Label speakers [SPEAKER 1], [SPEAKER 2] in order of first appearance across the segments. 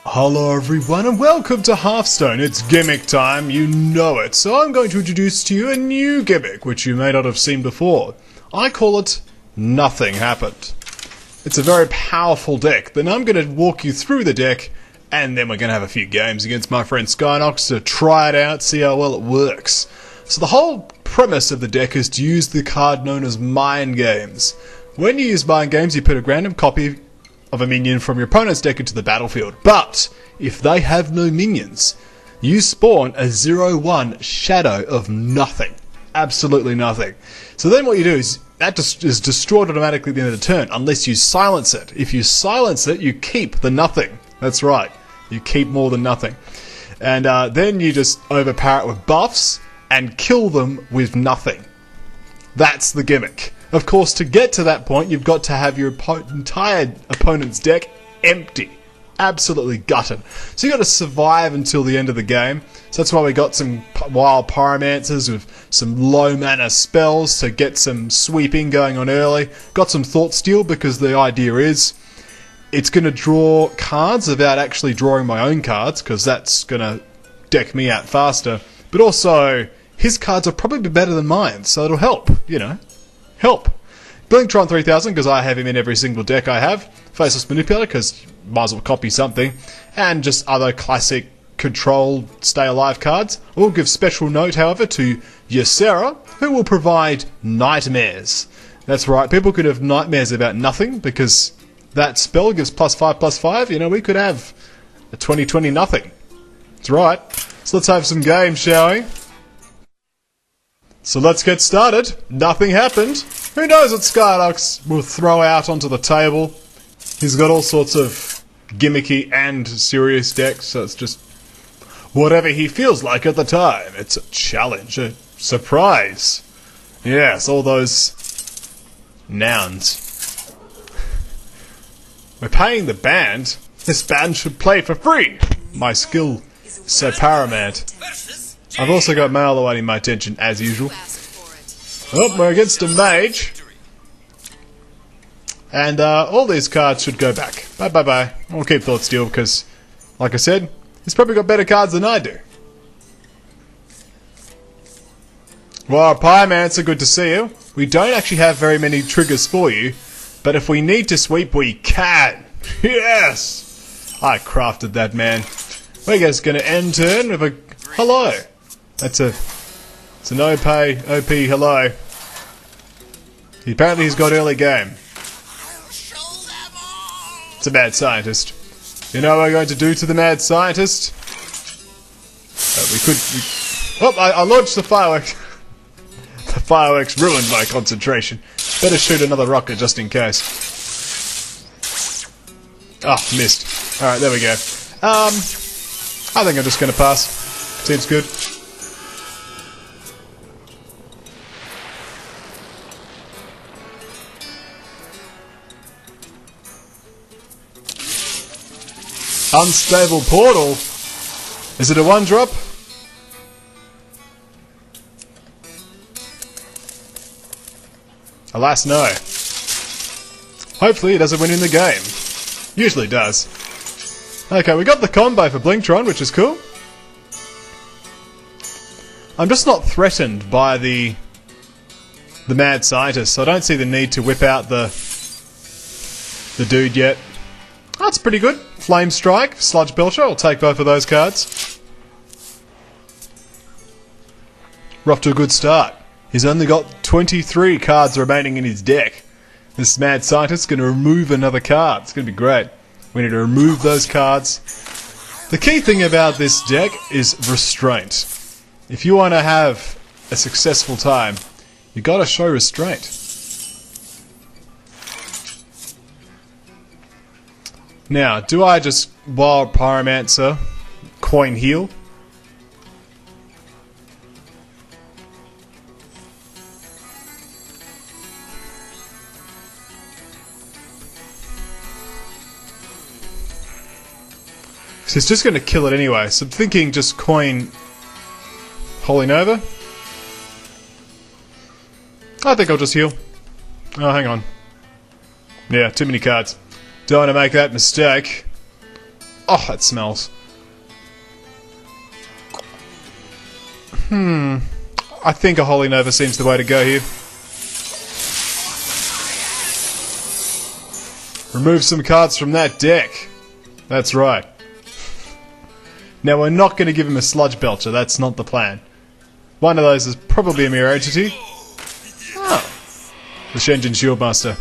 [SPEAKER 1] Hello everyone and welcome to Hearthstone. It's gimmick time, you know it. So I'm going to introduce to you a new gimmick which you may not have seen before. I call it Nothing Happened. It's a very powerful deck. Then I'm going to walk you through the deck and then we're going to have a few games against my friend Scionox to try it out, see how well it works. So the whole premise of the deck is to use the card known as Mind Games. When you use Mind Games, you put a random copy of a minion from your opponent's deck into the battlefield. But if they have no minions, you spawn a 0/1 shadow of nothing. Absolutely nothing. So then what you do is that is destroyed automatically at the end of the turn, unless you silence it. If you silence it, you keep the nothing. That's right. You keep more than nothing. And then you just overpower it with buffs and kill them with nothing. That's the gimmick. Of course, to get to that point, you've got to have your entire opponent's deck empty. Absolutely gutted. So you've got to survive until the end of the game. So that's why we got some wild pyromancers with some low mana spells to get some sweeping going on early. Got some thought steal because the idea is it's going to draw cards without actually drawing my own cards, because that's going to deck me out faster. But also, his cards will probably be better than mine, so it'll help, you know. Help. Blingtron 3000, because I have him in every single deck I have. Faceless Manipulator, because might as well copy something. And just other classic control stay alive cards. I will give special note, however, to Ysera, who will provide nightmares. That's right, people could have nightmares about nothing, because that spell gives +5/+5. You know, we could have a 20/20 nothing. That's right. So let's have some games, shall we? So let's get started. Nothing happened. Who knows what Scionox will throw out onto the table. He's got all sorts of gimmicky and serious decks, so it's just whatever he feels like at the time. It's a challenge, a surprise. Yes, all those nouns. We're paying the band. This band should play for free. My skill is so paramount. I've also got mail awaiting my attention, as usual. Oh, we're against a mage. And all these cards should go back. Bye. I'll keep Thought Steal because, like I said, he's probably got better cards than I do. Well, Pyromancer, good to see you. We don't actually have very many triggers for you, but if we need to sweep, we can. Yes! I crafted that, man. We're just going to end turn with a hello. It's an OP hello. Apparently he's got early game. It's a mad scientist. You know what we're going to do to the mad scientist? I launched the fireworks. The fireworks ruined my concentration. Better shoot another rocket just in case. Ah, missed. Alright, there we go. I think I'm just going to pass. Seems good. Unstable portal. Is it a 1-drop? Alas, no. Hopefully it doesn't win in the game. Usually does. Okay, we got the combo for Blingtron, which is cool. I'm just not threatened by the mad scientist, so I don't see the need to whip out the dude yet. That's pretty good. Flame Strike, Sludge Belcher, I'll take both of those cards. We're off to a good start. He's only got 23 cards remaining in his deck. This mad scientist's going to remove another card. It's going to be great. We need to remove those cards. The key thing about this deck is restraint. If you want to have a successful time, you got to show restraint. Now, do I just wild pyromancer, coin heal? So it's just going to kill it anyway, so I'm thinking just coin Holy Nova. I think I'll just heal. Oh, hang on. Yeah, too many cards. Don't want to make that mistake. Oh, that smells. I think a Holy Nova seems the way to go here. Remove some cards from that deck. That's right. Now we're not going to give him a Sludge Belcher, that's not the plan. One of those is probably a Mirror Entity. Oh. The Shenjin Shieldmaster.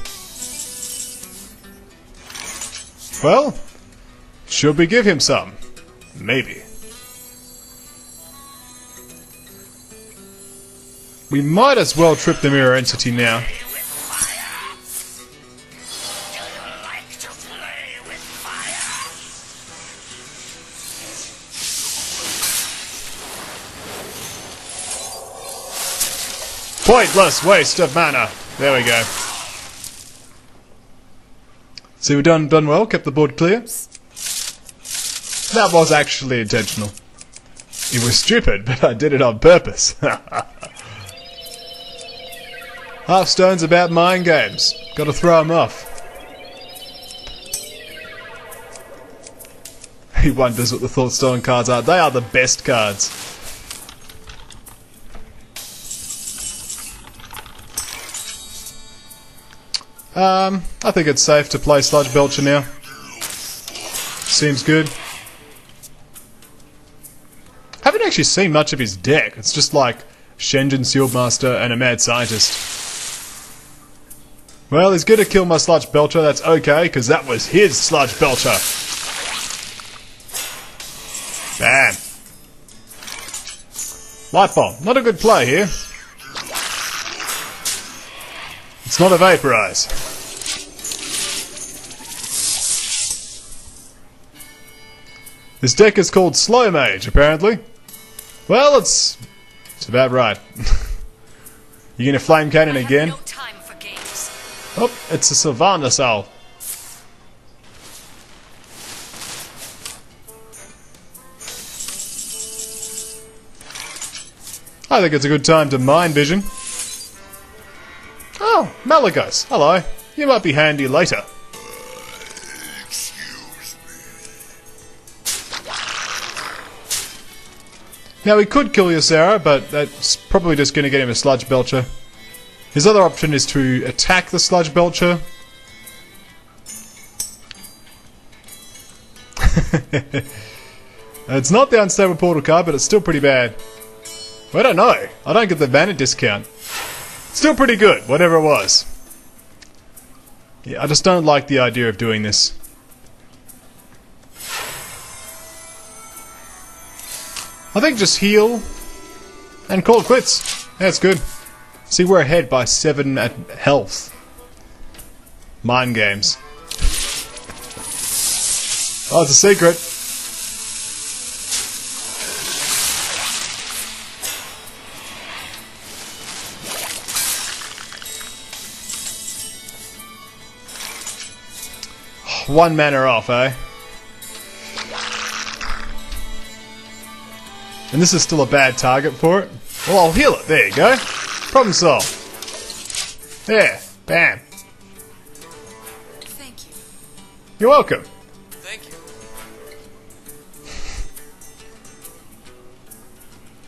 [SPEAKER 1] Well, should we give him some? Maybe. We might as well trip the Mirror Entity now. Pointless waste of mana. There we go. So we've done well, kept the board clear. That was actually intentional. It was stupid, but I did it on purpose. Hearthstone's about mind games. Gotta throw them off. He wonders what the Hearthstone cards are. They are the best cards. I think it's safe to play Sludge Belcher now. Seems good. Haven't actually seen much of his deck. It's just like Shenjin Shieldmaster and a Mad Scientist. Well, he's gonna kill my Sludge Belcher, that's okay, because that was his Sludge Belcher. Bam. Light Bomb, not a good play here. It's not a Vaporize. This deck is called Slow Mage, apparently. Well, it's about right. You gonna Flame Cannon again? Oh, it's a Sylvanas Owl. I think it's a good time to Mind Vision. Oh, Malagos, hello. You might be handy later. Now we could kill Ysera, but that's probably just going to get him a Sludge Belcher. His other option is to attack the Sludge Belcher. It's not the Unstable Portal card, but it's still pretty bad. I don't know. I don't get the mana discount. Still pretty good, whatever it was. Yeah, I just don't like the idea of doing this. I think just heal and call it quits. That's good. See, we're ahead by 7 at health. Mind games. Oh, it's a secret. One mana off, eh? And this is still a bad target for it. Well, I'll heal it. There you go. Problem solved. There. Bam.
[SPEAKER 2] Thank you.
[SPEAKER 1] You're welcome.
[SPEAKER 2] Thank you.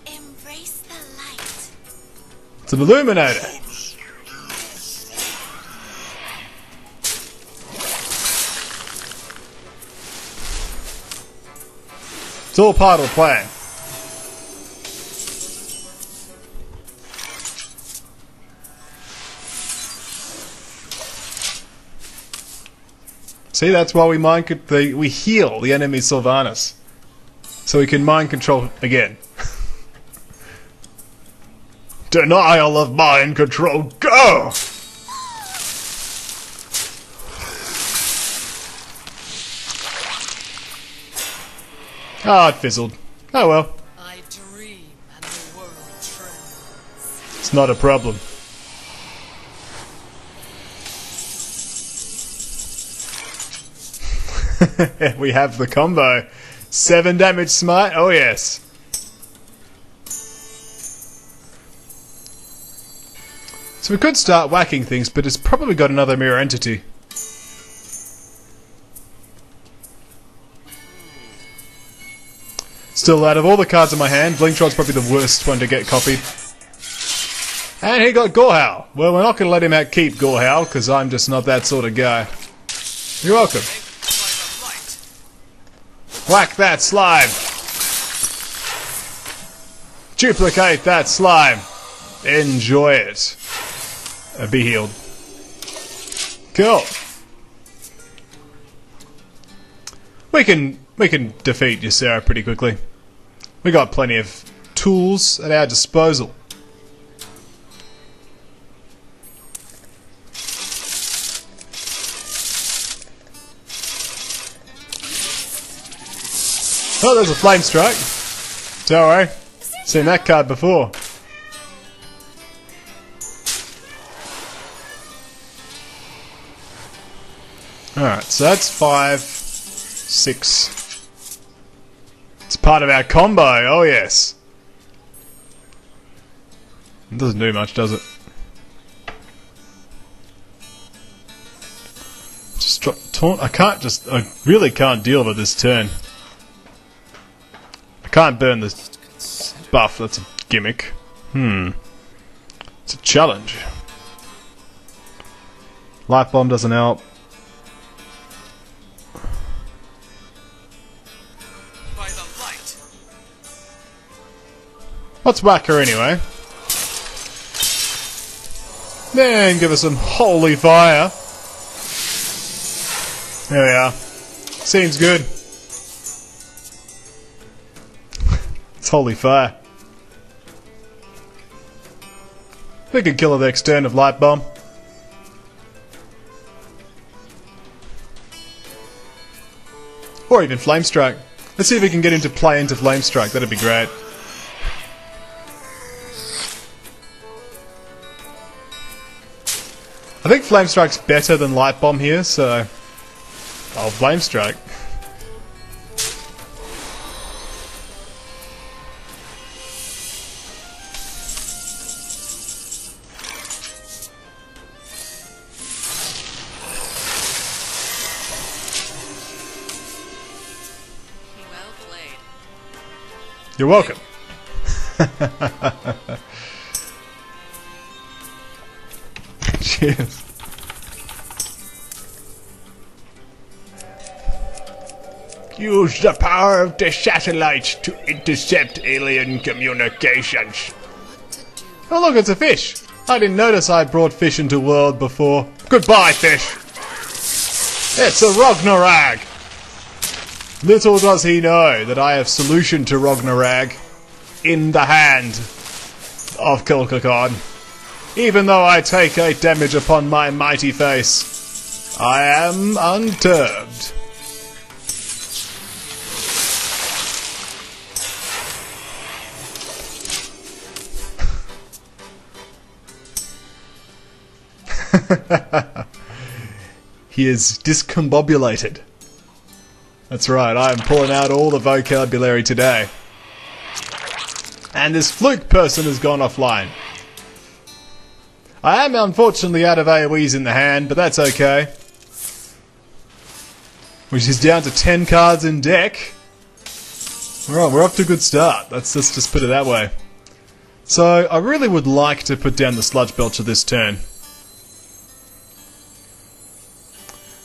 [SPEAKER 2] Embrace the light.
[SPEAKER 1] It's an Illuminator. It's all part of the plan. See, that's why we heal the enemy Sylvanas. So we can mind control again. Denial of mind control, go! Ah, it fizzled. Oh well.
[SPEAKER 2] I dream and the world trembles.
[SPEAKER 1] It's not a problem. We have the combo. 7 damage smite, oh yes. So we could start whacking things, but it's probably got another mirror entity. Still, out of all the cards in my hand, Blinkshot's probably the worst one to get copied. And he got Gorehowl. Well, we're not going to let him outkeep Gorehowl, because I'm just not that sort of guy. You're welcome. Whack that slime. Duplicate that slime. Enjoy it. Be healed. Cool. We can defeat Ysera pretty quickly. We got plenty of tools at our disposal. Oh, there's a flame strike. Don't worry. Seen that card before. Alright, so that's 5, 6. It's part of our combo, oh yes. It doesn't do much, does it? Just taunt. I really can't deal with this turn. I can't burn this buff, that's a gimmick. It's a challenge. Light Bomb doesn't help. Let's whack her anyway. Then give us some holy fire. There we are. Seems good. It's holy fire. We can kill her next turn of Light Bomb. Or even Flame Strike. Let's see if we can get into play into Flame Strike. That'd be great. I think Flame Strike's better than Light Bomb here, so I'll Flame Strike.
[SPEAKER 2] Well played.
[SPEAKER 1] You're welcome. Cheers. Use the power of the satellite to intercept alien communications. Oh look, it's a fish. I didn't notice I brought fish into world before. Goodbye, fish. It's a Ragnarag. Little does he know that I have solution to Ragnarag in the hand of Kilkakon. Even though I take 8 damage upon my mighty face, I am unturbed. He is discombobulated. That's right, I am pulling out all the vocabulary today. And this fluke person has gone offline. I am unfortunately out of AoEs in the hand, but that's okay. Which is down to 10 cards in deck. Alright, we're off to a good start. Let's just put it that way. So, I really would like to put down the Sludge Belcher this turn.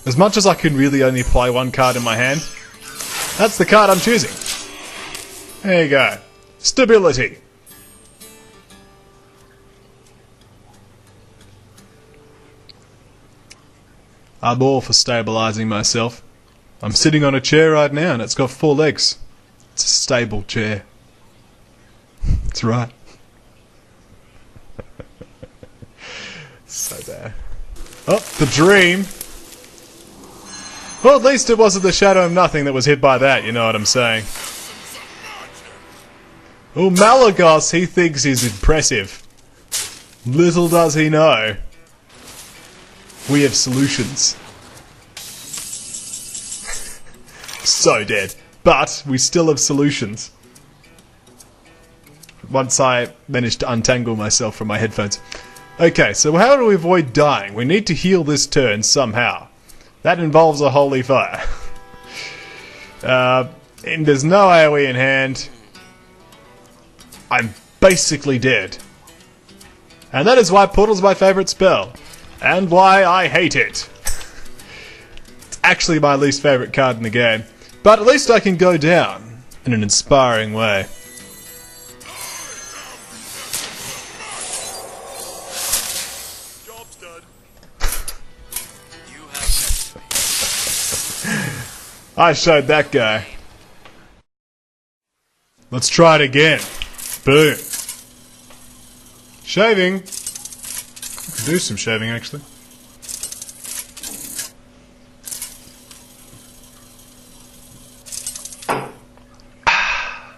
[SPEAKER 1] As much as I can really only play one card in my hand, that's the card I'm choosing. There you go. Stability. I'm all for stabilizing myself. I'm sitting on a chair right now and it's got 4 legs. It's a stable chair. That's right. So bad. Oh, the dream. Well, at least it wasn't the Shadow of Nothing that was hit by that, you know what I'm saying. Oh, Malagos, he thinks he's impressive. Little does he know. We have solutions. So dead. But we still have solutions. Once I managed to untangle myself from my headphones. Okay, so how do we avoid dying? We need to heal this turn somehow. That involves a holy fire. And there's no AoE in hand. I'm basically dead. And that is why Portal's my favourite spell. And why I hate it. It's actually my least favourite card in the game. But at least I can go down in an inspiring way.
[SPEAKER 2] Job's done. You have
[SPEAKER 1] I showed that guy. Let's try it again. Boom. Shaving. I could do some shaving actually.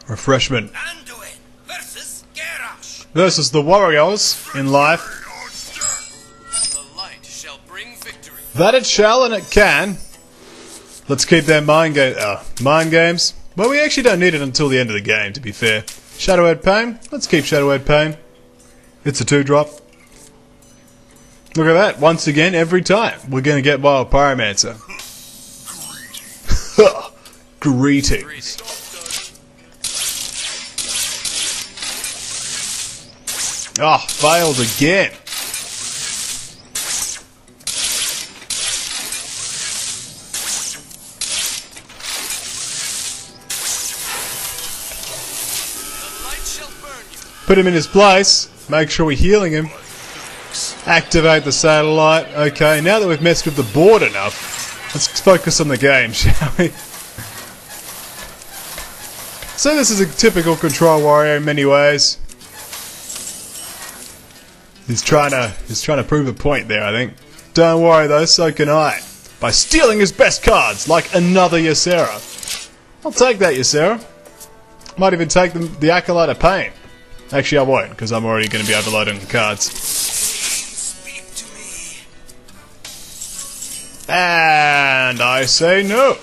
[SPEAKER 1] Refreshment.
[SPEAKER 2] Anduin versus Garrosh.
[SPEAKER 1] Versus the warriors in life.
[SPEAKER 2] The light shall bring victory.
[SPEAKER 1] That it shall and it can. Let's keep their mind games. Well, we actually don't need it until the end of the game, to be fair. Shadowhead Pain. Let's keep Shadowhead Pain. It's a 2-drop. Look at that. Once again, every time, we're going to get Wild Pyromancer. Greetings. Ah, failed again. Put him in his place. Make sure we're healing him. Activate the satellite. Okay, now that we've messed with the board enough, let's focus on the game, shall we? So this is a typical control warrior in many ways. He's trying to prove a point there, I think. Don't worry though, so can I. By stealing his best cards, like another Ysera. I'll take that, Ysera. Might even take the Acolyte of Pain. Actually, I won't, because I'm already going to be overloading the cards.
[SPEAKER 2] Speak to me.
[SPEAKER 1] And I say no.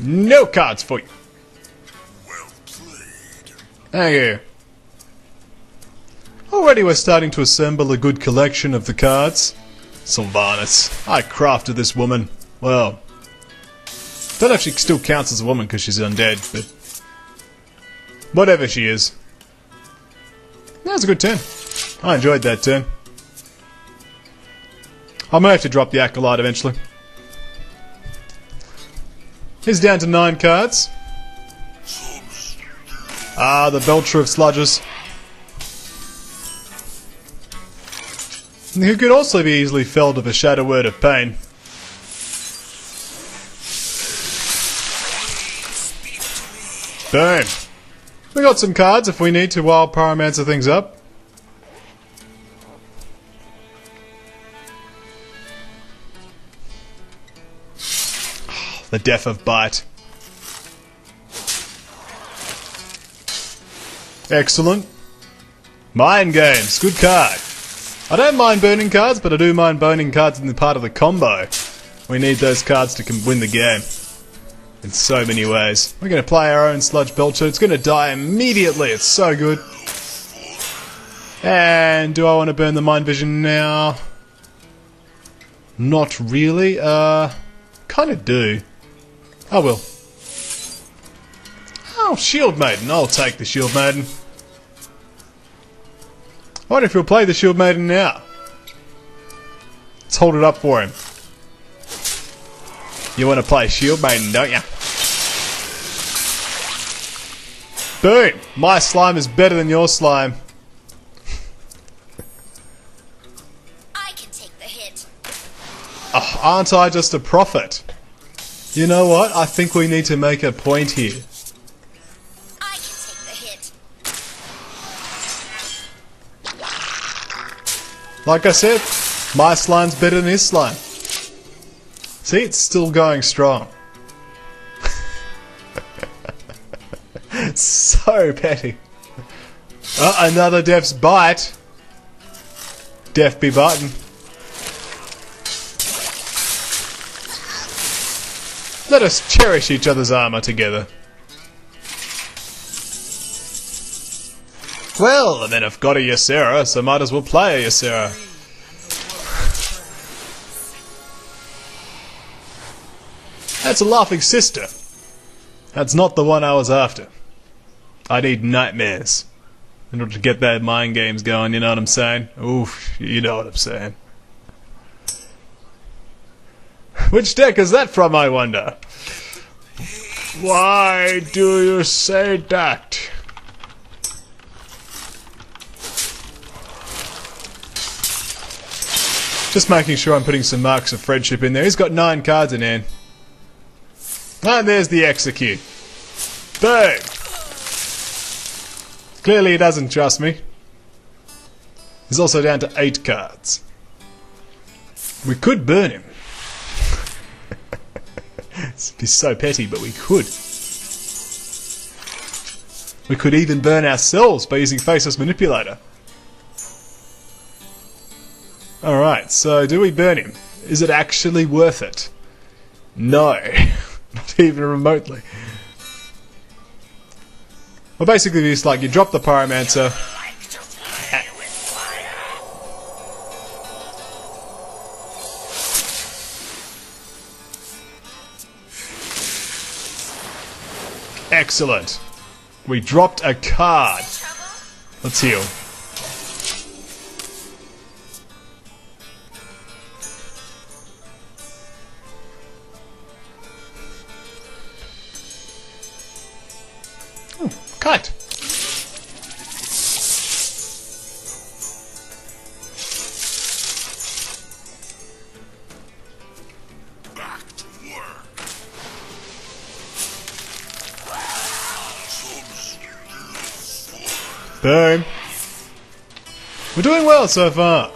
[SPEAKER 1] No cards for you.
[SPEAKER 2] Well played.
[SPEAKER 1] Thank you. Already we're starting to assemble a good collection of the cards. Sylvanas. I crafted this woman. Well, don't know if she still counts as a woman because she's undead, but whatever she is. That was a good turn. I enjoyed that turn. I may have to drop the Acolyte eventually. He's down to 9 cards. Ah, the Belcher of Sludges. Who could also be easily felled with a Shadow Word of Pain. Boom. We got some cards if we need to Wild Pyromancer things up. The Death of Bite. Excellent. Mind Games. Good card. I don't mind burning cards, but I do mind burning cards in the part of the combo. We need those cards to win the game. In so many ways. We're going to play our own Sludge Belcher. It's going to die immediately. It's so good. And do I want to burn the Mind Vision now? Not really. Kind of do. I will. Oh, Shield Maiden. I'll take the Shield Maiden. I wonder if he'll play the Shield Maiden now. Let's hold it up for him. You want to play Shield Maiden, don't you? Boom! My slime is better than your slime.
[SPEAKER 3] I can take the hit.
[SPEAKER 1] Oh, aren't I just a prophet? You know what? I think we need to make a point here.
[SPEAKER 3] I can take the hit.
[SPEAKER 1] Like I said, my slime's better than his slime. See, it's still going strong. So petty. Another Death's Bite. Death be biting. Let us cherish each other's armor together. Well, and then I've got a Ysera, so might as well play a Ysera. That's a laughing sister. That's not the one I was after. I need nightmares in order to get that mind games going, you know what I'm saying? Oof, you know what I'm saying. Which deck is that from, I wonder? Why do you say that? Just making sure I'm putting some marks of friendship in there. He's got 9 cards in hand. And there's the execute. Boom! Clearly he doesn't trust me. He's also down to 8 cards. We could burn him. It'd be so petty, but we could. We could even burn ourselves by using Faceless Manipulator. Alright, so do we burn him? Is it actually worth it? No. Not even remotely. Well, basically it's like you drop the Pyromancer. Excellent. We dropped a card. Let's heal. Oh, kite.
[SPEAKER 4] Back to work.
[SPEAKER 1] Boom. We're doing well so far. I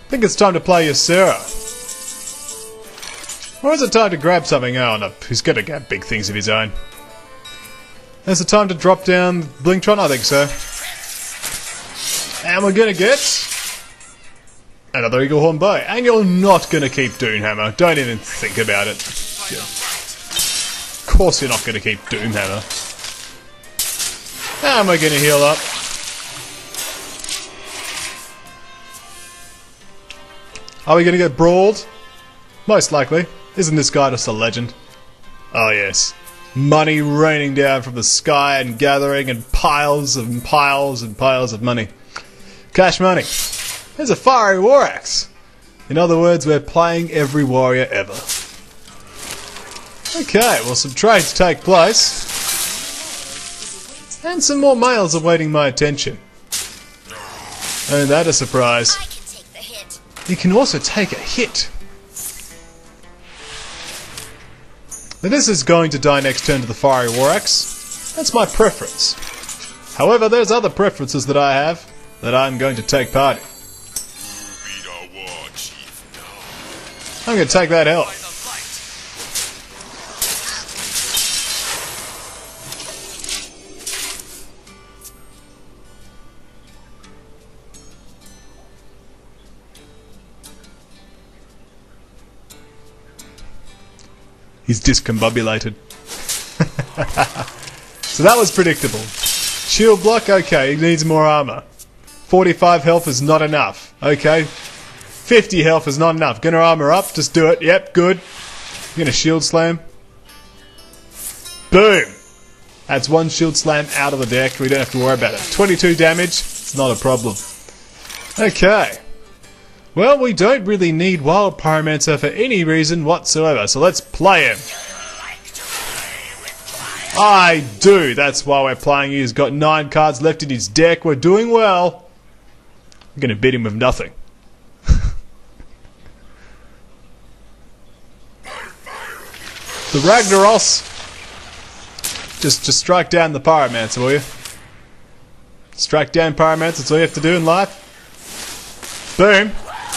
[SPEAKER 1] think it's time to play Ysera. Or is it time to grab something? Oh no, he's gonna get big things of his own. Is it time to drop down Blingtron? I think so. And we're gonna get another Eaglehorn Bow. And you're not gonna keep Doomhammer. Don't even think about it. Yeah. Of course you're not gonna keep Doomhammer. And we're gonna heal up. Are we gonna get brawled? Most likely. Isn't this guy just a legend? Oh yes. Money raining down from the sky and gathering and piles and piles and piles of money. Cash money. There's a fiery war axe. In other words, we're playing every warrior ever. Okay, well some trades take place. And some more mails awaiting my attention. And that a surprise.
[SPEAKER 3] I can take the hit.
[SPEAKER 1] You can also take a hit. Now this is going to die next turn to the Fiery War Axe. That's my preference. However, there's other preferences that I have that I'm going to take part in. I'm going to take that health. He's discombobulated. So that was predictable. Shield block, okay, he needs more armor. 45 health is not enough. Okay. 50 health is not enough. Gonna armor up, just do it. Yep, good. I'm gonna shield slam. Boom! That's one shield slam out of the deck. We don't have to worry about it. 22 damage, it's not a problem. Okay. Well, we don't really need Wild Pyromancer for any reason whatsoever, so let's play him. I do, that's why we're playing. He's got 9 cards left in his deck. We're doing well. I'm going to beat him with nothing. The Ragnaros. Just strike down the Pyromancer, will you? Strike down Pyromancer, that's all you have to do in life. Boom.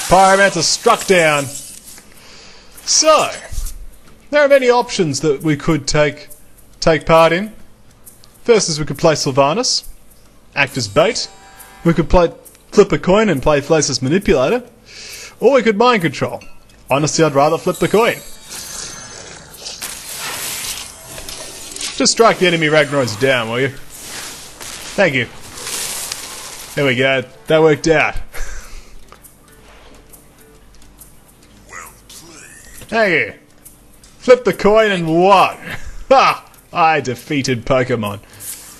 [SPEAKER 1] Pyromancer struck down. So, there are many options that we could take part in. First is we could play Sylvanas, act as bait. We could flip a coin and play Faceless Manipulator. Or we could mind control. Honestly, I'd rather flip the coin. Just strike the enemy Ragnaros down, will you? Thank you. There we go. That worked out.
[SPEAKER 4] Well played.
[SPEAKER 1] Thank you. Flip the coin and won. Ha! I defeated Pokemon.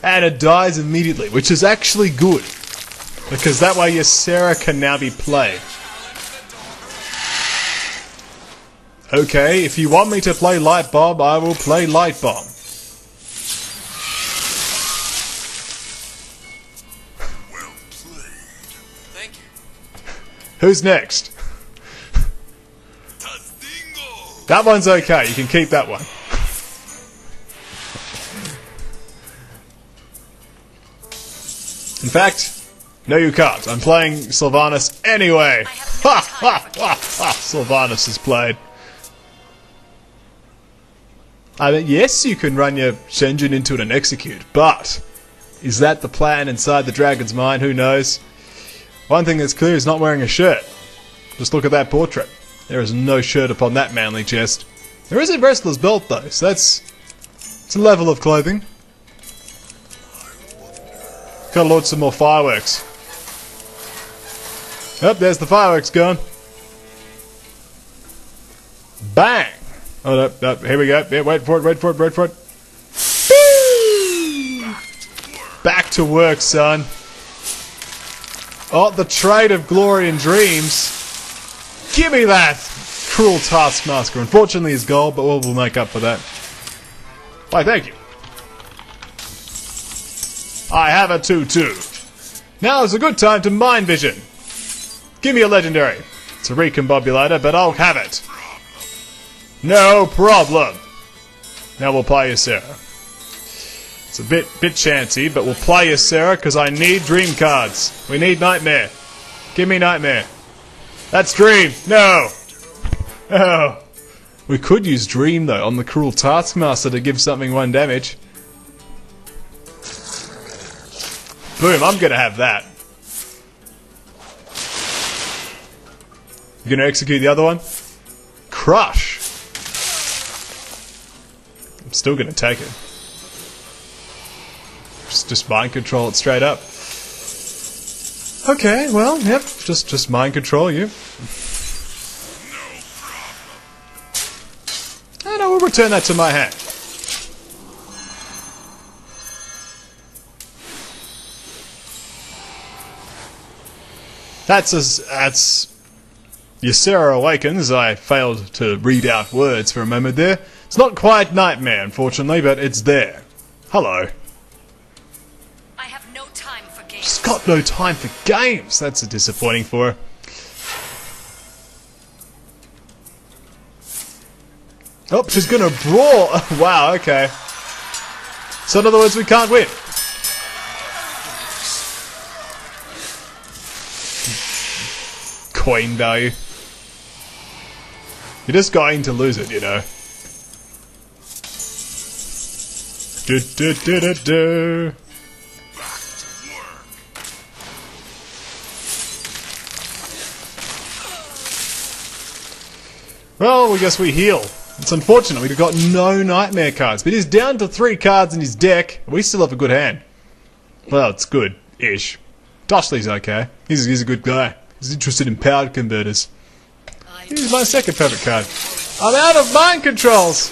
[SPEAKER 1] And it dies immediately, which is actually good. Because that way Ysera can now be played. Okay, if you want me to play Light Bomb, I will play Light Bomb.
[SPEAKER 4] Well played.
[SPEAKER 2] Thank you.
[SPEAKER 1] Who's next?
[SPEAKER 4] Tastingo.
[SPEAKER 1] That one's okay, you can keep that one. In fact, no you can't. I'm playing Sylvanas anyway. Ha ha ha ha! Sylvanas is played. I mean, yes, you can run your Shenjin into it and execute, but is that the plan inside the dragon's mind? Who knows? One thing that's clear is not wearing a shirt. Just look at that portrait. There is no shirt upon that manly chest. There is a wrestler's belt though, so it's a level of clothing. Gotta launch some more fireworks. Oh, there's the fireworks going. Bang! Oh, no, no, here we go. Yeah, wait for it, wait for it, wait for it. Woo! Back to work, son. Oh, the trade of glory and dreams. Give me that! Cruel Taskmaster. Unfortunately, he's gold, but we'll make up for that. Why, thank you. I have a 2-2. Now is a good time to mind vision. Give me a legendary. It's a recombobulator, but I'll have it. No problem. Now we'll play Ysera. It's a bit chancy, but we'll play Ysera because I need dream cards. We need Nightmare. Give me Nightmare. That's Dream. No. Oh. We could use Dream though on the Cruel Taskmaster to give something 1 damage. Boom, I'm gonna have that. You gonna execute the other one? Crush! I'm still gonna take it. Just mind control it straight up. Okay, well, yep, just mind control you. And I will return that to my hand. That's Ysera Awakens. I failed to read out words for a moment there. It's not quite Nightmare, unfortunately, but it's there. Hello.
[SPEAKER 3] I have no time for games.
[SPEAKER 1] She's got no time for games. That's a disappointing for her. Oh, she's gonna brawl. Wow, okay. So in other words, we can't win. Coin value. You're just going to lose it, you know. Do do do do do. Well, we guess we heal. It's unfortunate we've got no Nightmare cards, but he's down to 3 cards in his deck. We still have a good hand. Well, it's good-ish. Dushley's okay. He's a good guy. He's interested in power converters. Here's my second favourite card. I'm out of mind controls!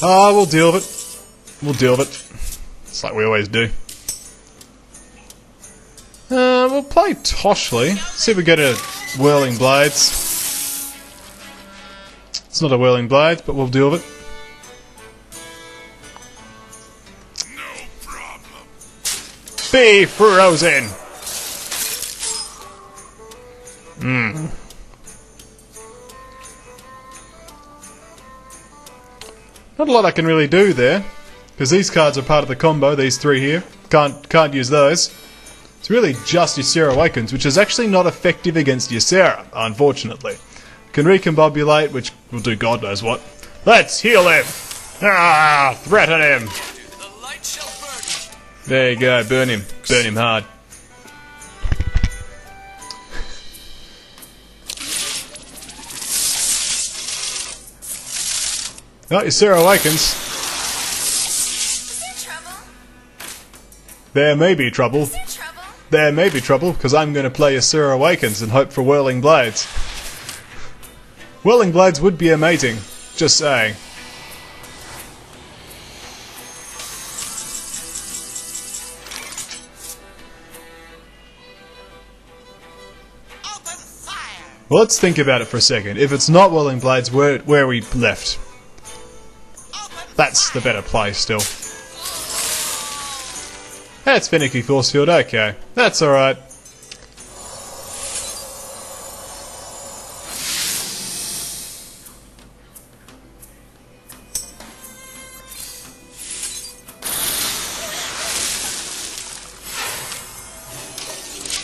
[SPEAKER 1] Oh, we'll deal with it. We'll deal with it. It's like we always do. We'll play Toshley. See if we get a Whirling Blades. It's not a Whirling Blades, but we'll deal with it.
[SPEAKER 4] No problem.
[SPEAKER 1] Be frozen! Not a lot I can really do there, because these cards are part of the combo, these 3 here. Can't use those. It's really just Ysera Awakens, which is actually not effective against Ysera, unfortunately. Can recombobulate, which will do God knows what. Let's heal him! Ah, threaten him!
[SPEAKER 2] The light shall burn.
[SPEAKER 1] There you go, burn him. Burn him hard. Oh, Ysera Awakens.
[SPEAKER 3] Is there trouble?
[SPEAKER 1] There may be trouble.
[SPEAKER 3] Is there trouble?
[SPEAKER 1] There may be trouble, because I'm going to play Ysera Awakens and hope for Whirling Blades. Whirling Blades would be amazing. Just saying.
[SPEAKER 2] Open fire!
[SPEAKER 1] Well, let's think about it for a second. If it's not Whirling Blades, where are we left? That's the better play still. That's Finicky Force Field, okay. That's alright.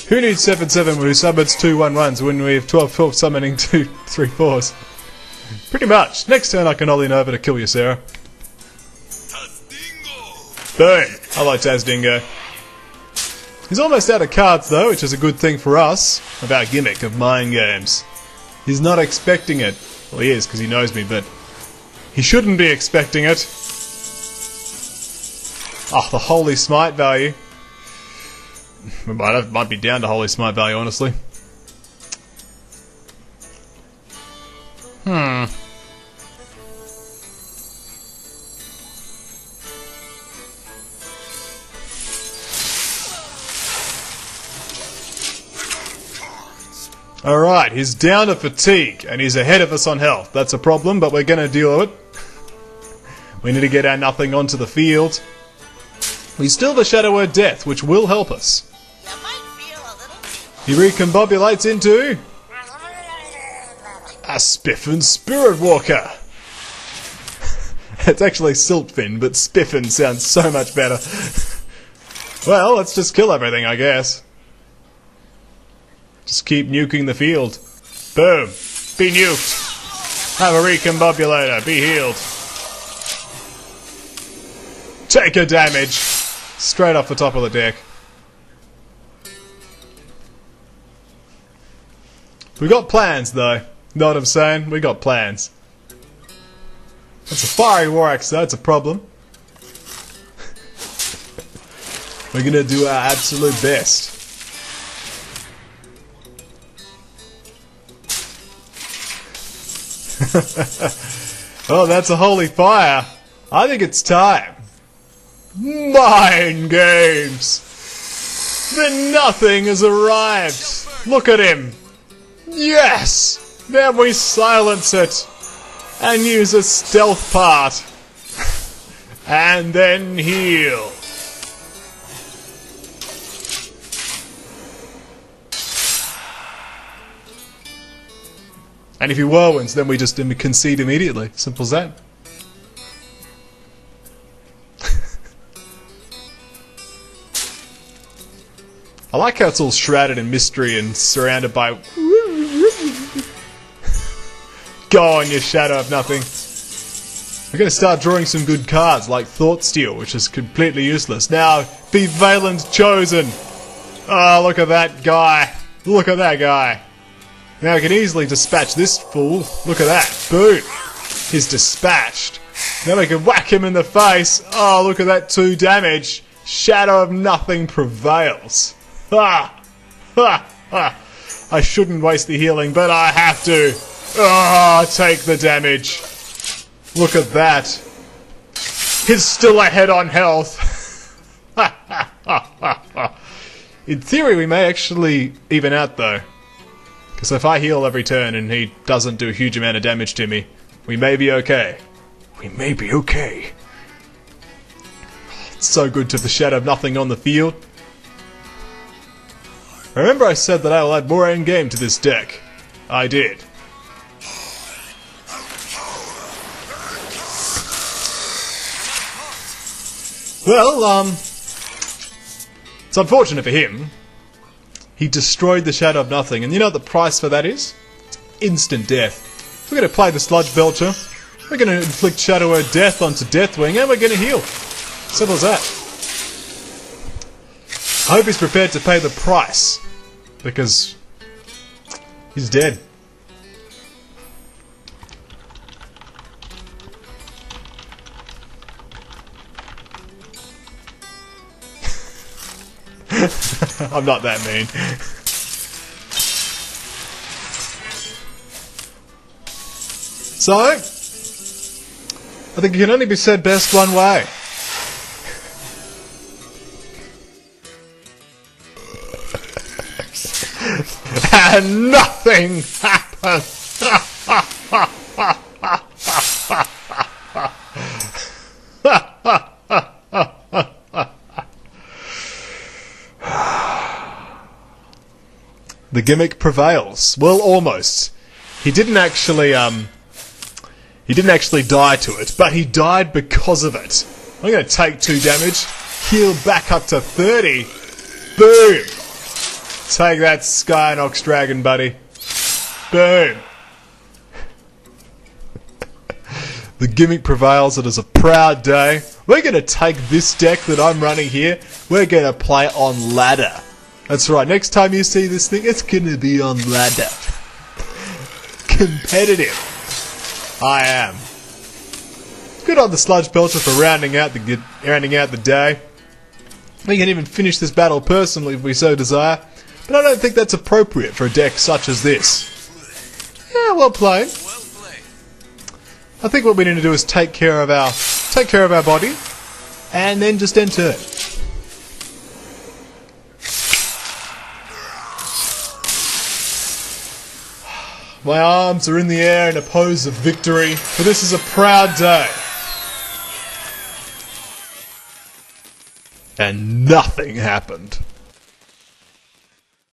[SPEAKER 1] Who needs 7/7 who summons 2/1/1s when we have 12/12 summoning 2 3/4s? Pretty much. Next turn I can ollie over to kill you, Sarah. Boom! I like Tazdingo. He's almost out of cards though, which is a good thing for us. About gimmick of mind games. He's not expecting it. Well, he is because he knows me, but he shouldn't be expecting it. Oh, the Holy Smite value. Might be down to Holy Smite value, honestly. Alright, he's down to fatigue, and he's ahead of us on health. That's a problem, but we're gonna deal with it. We need to get our nothing onto the field. We still have a Shadow Word Death, which will help us.
[SPEAKER 2] You might feel a little...
[SPEAKER 1] He recombobulates into... a Spiffin Spirit Walker. It's actually Siltfin, but Spiffin sounds so much better. Well, let's just kill everything, I guess. Just keep nuking the field. Boom. Be nuked. Have a recombobulator. Be healed. Take a damage. Straight off the top of the deck. We got plans, though. Know what I'm saying? We got plans. That's a fiery war axe, though. It's a problem. We're gonna do our absolute best. Oh, that's a holy fire. I think it's time. Mind games. The nothing has arrived. Look at him. Yes. Then we silence it and use a stealth part and then heal. And if he whirlwinds, then we just concede immediately. Simple as that. I like how it's all shrouded in mystery and surrounded by... Go on, you shadow of nothing. We're going to start drawing some good cards, like Thought Steal, which is completely useless. Now, be Valen's chosen. Oh, look at that guy. Look at that guy. Now we can easily dispatch this fool. Look at that. Boom. He's dispatched. Now we can whack him in the face. Oh, look at that 2 damage. Shadow of nothing prevails. Ha! Ha! Ha! I shouldn't waste the healing, but I have to. Oh, take the damage. Look at that. He's still ahead on health. Ha! Ha! Ha! Ha! Ha! In theory, we may actually even out, though. Because if I heal every turn and he doesn't do a huge amount of damage to me, we may be okay. We may be okay. It's so good to have the Shadow of Nothing on the field. Remember I said that I will add more endgame to this deck. I did. Well, it's unfortunate for him. He destroyed the Shadow of Nothing, and you know what the price for that is? It's instant death. We're going to play the Sludge Belcher, we're going to inflict Shadow Word Death onto Deathwing, and we're going to heal. Simple as that. I hope he's prepared to pay the price, because he's dead. I'm not that mean. So, I think it can only be said best one way. And nothing happened. The gimmick prevails. Well, almost. He didn't actually die to it, but he died because of it. I'm going to take 2 damage, heal back up to 30. Boom! Take that, Scionox dragon, buddy. Boom! The gimmick prevails. It is a proud day. We're going to take this deck that I'm running here. We're going to play on ladder. That's right. Next time you see this thing, it's going to be on ladder. Competitive. I am. Good on the Sludge Belcher for rounding out the day. We can even finish this battle personally if we so desire, but I don't think that's appropriate for a deck such as this. Yeah, well played. I think what we need to do is take care of our body, and then just enter it. My arms are in the air in a pose of victory, for this is a proud day. And nothing happened.